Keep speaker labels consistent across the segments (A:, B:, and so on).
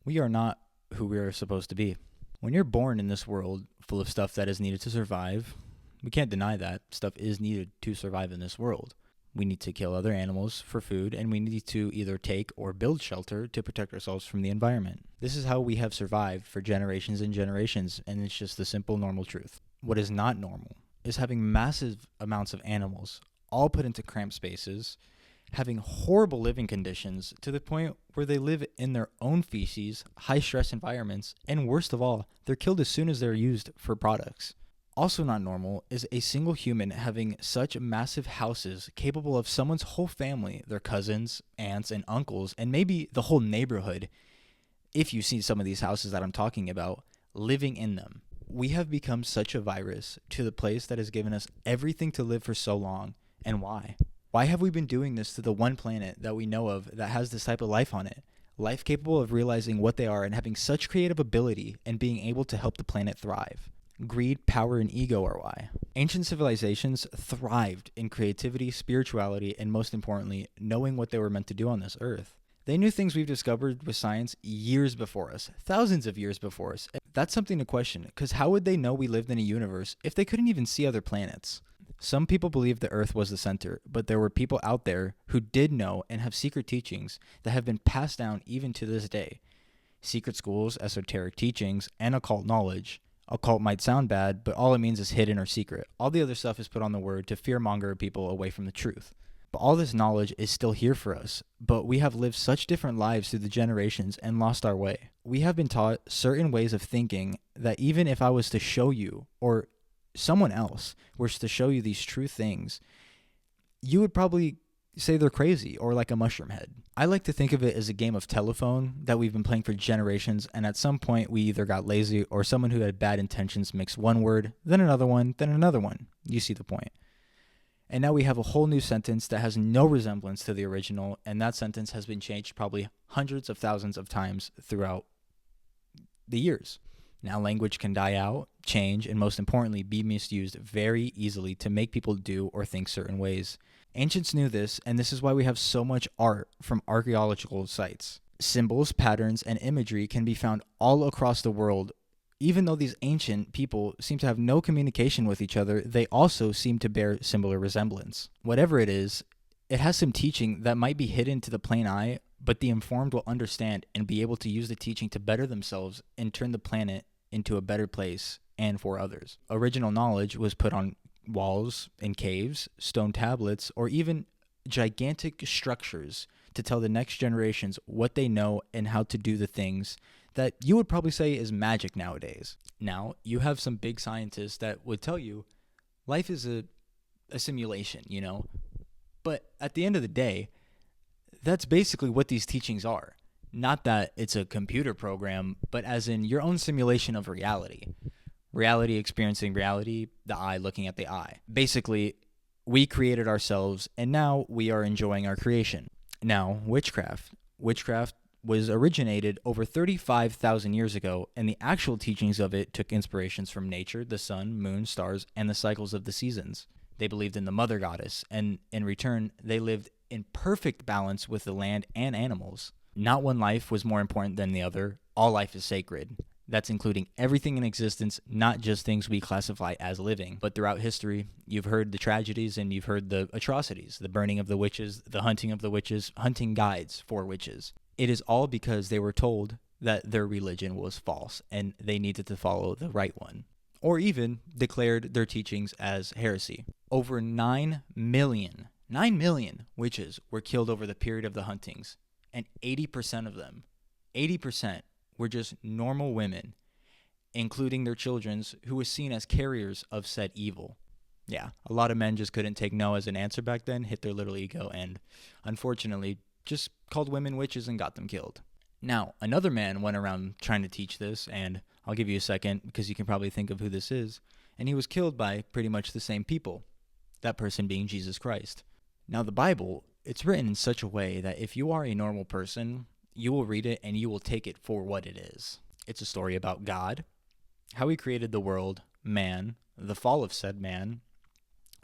A: We are not who we are supposed to be. When you're born in this world full of stuff that is needed to survive, we can't deny that stuff is needed to survive in this world. We need to kill other animals for food, and we need to either take or build shelter to protect ourselves from the environment. This is how we have survived for generations and generations, and it's just the simple, normal truth. What is not normal is having massive amounts of animals all put into cramped spaces, having horrible living conditions to the point where they live in their own feces, high stress environments, and worst of all, they're killed as soon as they're used for products. Also not normal is a single human having such massive houses capable of someone's whole family, their cousins, aunts, and uncles, and maybe the whole neighborhood, if you see some of these houses that I'm talking about, living in them. We have become such a virus to the place that has given us everything to live for so long. And why? Why have we been doing this to the one planet that we know of that has this type of life on it? Life capable of realizing what they are and having such creative ability and being able to help the planet thrive. Greed, power, and ego are why. Ancient civilizations thrived in creativity, spirituality, and most importantly, knowing what they were meant to do on this earth. They knew things we've discovered with science years before us, thousands of years before us. That's something to question, because how would they know we lived in a universe if they couldn't even see other planets? Some people believed the Earth was the center, but there were people out there who did know and have secret teachings that have been passed down even to this day. Secret schools, esoteric teachings, and occult knowledge. Occult might sound bad, but all it means is hidden or secret. All the other stuff is put on the word to fearmonger people away from the truth. But all this knowledge is still here for us, but we have lived such different lives through the generations and lost our way. We have been taught certain ways of thinking that even if I was to show you, or someone else was to show you these true things, you would probably say they're crazy or like a mushroom head. I like to think of it as a game of telephone that we've been playing for generations, and at some point we either got lazy or someone who had bad intentions mixed one word, then another one, then another one. You see the point. And now we have a whole new sentence that has no resemblance to the original, and that sentence has been changed probably hundreds of thousands of times throughout the years. Now language can die out, change, and most importantly, be misused very easily to make people do or think certain ways. Ancients knew this, and this is why we have so much art from archaeological sites. Symbols, patterns, and imagery can be found all across the world. Even though these ancient people seem to have no communication with each other, they also seem to bear similar resemblance. Whatever it is, it has some teaching that might be hidden to the plain eye, but the informed will understand and be able to use the teaching to better themselves and turn the planet into a better place and for others. Original knowledge was put on walls in caves, stone tablets, or even gigantic structures to tell the next generations what they know and how to do the things that you would probably say is magic nowadays. Now, you have some big scientists that would tell you life is a simulation, But at the end of the day, that's basically what these teachings are. Not that it's a computer program, but as in your own simulation of reality. Reality experiencing reality, the eye looking at the eye. Basically, we created ourselves, and now we are enjoying our creation. Now, witchcraft. Witchcraft was originated over 35,000 years ago, and the actual teachings of it took inspirations from nature, the sun, moon, stars, and the cycles of the seasons. They believed in the mother goddess, and in return, they lived in perfect balance with the land and animals. Not one life was more important than the other. All life is sacred. That's including everything in existence, not just things we classify as living. But throughout history, you've heard the tragedies and you've heard the atrocities, the burning of the witches, the hunting of the witches, hunting guides for witches. It is all because they were told that their religion was false and they needed to follow the right one, or even declared their teachings as heresy. Over 9 million witches were killed over the period of the huntings, and 80% of them, 80%, were just normal women, including their children, who were seen as carriers of said evil. Yeah, a lot of men just couldn't take no as an answer back then, hit their little ego, and unfortunately just called women witches and got them killed. Now, another man went around trying to teach this, and I'll give you a second because you can probably think of who this is, and he was killed by pretty much the same people, that person being Jesus Christ. Now, the Bible, it's written in such a way that if you are a normal person, you will read it and you will take it for what it is. It's a story about God, how he created the world, man, the fall of said man,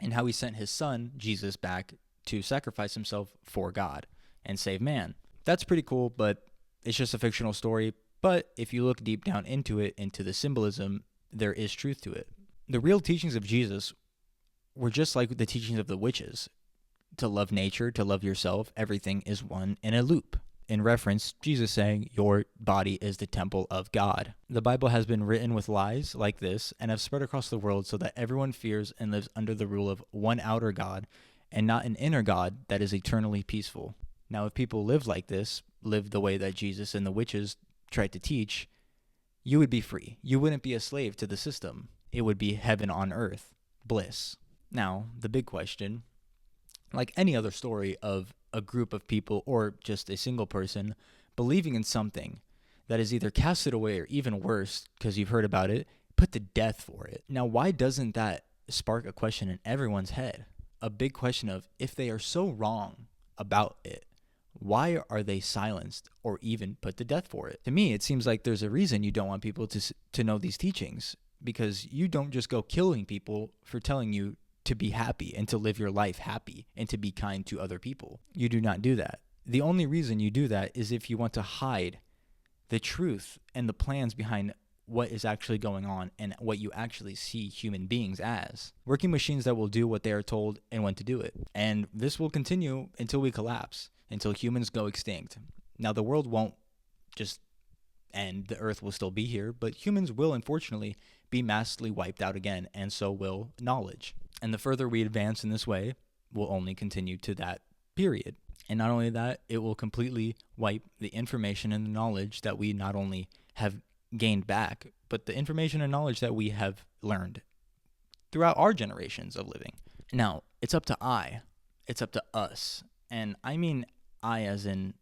A: and how he sent his son, Jesus, back to sacrifice himself for God and save man. That's pretty cool, but it's just a fictional story. But if you look deep down into it, into the symbolism, there is truth to it. The real teachings of Jesus were just like the teachings of the witches. To love nature, to love yourself, everything is one in a loop. In reference, Jesus saying, your body is the temple of God. The Bible has been written with lies like this and have spread across the world so that everyone fears and lives under the rule of one outer God and not an inner God that is eternally peaceful. Now, if people lived like this, lived the way that Jesus and the witches tried to teach, you would be free. You wouldn't be a slave to the system. It would be heaven on earth, bliss. Now, the big question, like any other story of a group of people or just a single person believing in something that is either casted away or even worse, because you've heard about it, put to death for it. Now, why doesn't that spark a question in everyone's head? A big question of, if they are so wrong about it, why are they silenced or even put to death for it? To me, it seems like there's a reason you don't want people to know these teachings, because you don't just go killing people for telling you to be happy and to live your life happy and to be kind to other people. You do not do that. The only reason you do that is if you want to hide the truth and the plans behind what is actually going on and what you actually see human beings as. Working machines that will do what they are told and when to do it. And this will continue until we collapse, until humans go extinct. Now, the world won't just end, the earth will still be here, but humans will unfortunately be massively wiped out again, and so will knowledge. And the further we advance in this way, we'll only continue to that period. And not only that, it will completely wipe the information and the knowledge that we not only have gained back, but the information and knowledge that we have learned throughout our generations of living. Now, it's up to I. It's up to us. And I mean I as in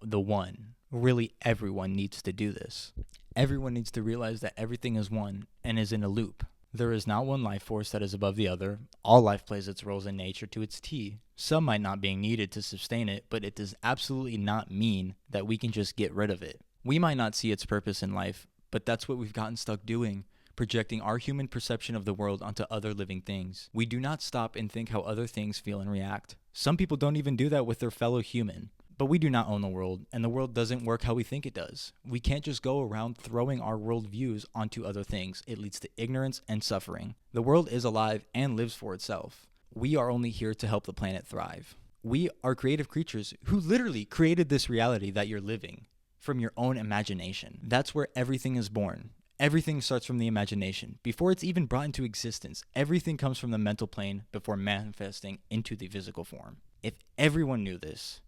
A: the one. Really, everyone needs to do this. Everyone needs to realize that everything is one and is in a loop. There is not one life force that is above the other. All life plays its roles in nature to its T. Some might not be needed to sustain it, but it does absolutely not mean that we can just get rid of it. We might not see its purpose in life, but that's what we've gotten stuck doing, projecting our human perception of the world onto other living things. We do not stop and think how other things feel and react. Some people don't even do that with their fellow human. But we do not own the world, and the world doesn't work how we think it does. We can't just go around throwing our worldviews onto other things. It leads to ignorance and suffering. The world is alive and lives for itself. We are only here to help the planet thrive. We are creative creatures who literally created this reality that you're living from your own imagination. That's where everything is born. Everything starts from the imagination. Before it's even brought into existence, everything comes from the mental plane before manifesting into the physical form. If everyone knew this,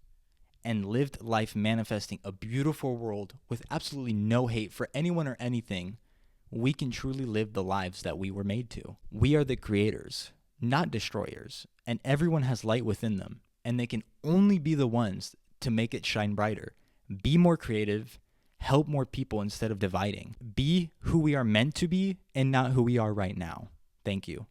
A: and lived life manifesting a beautiful world with absolutely no hate for anyone or anything, we can truly live the lives that we were made to. We are the creators, not destroyers, and everyone has light within them, and they can only be the ones to make it shine brighter. Be more creative, help more people instead of dividing. Be who we are meant to be and not who we are right now. Thank you.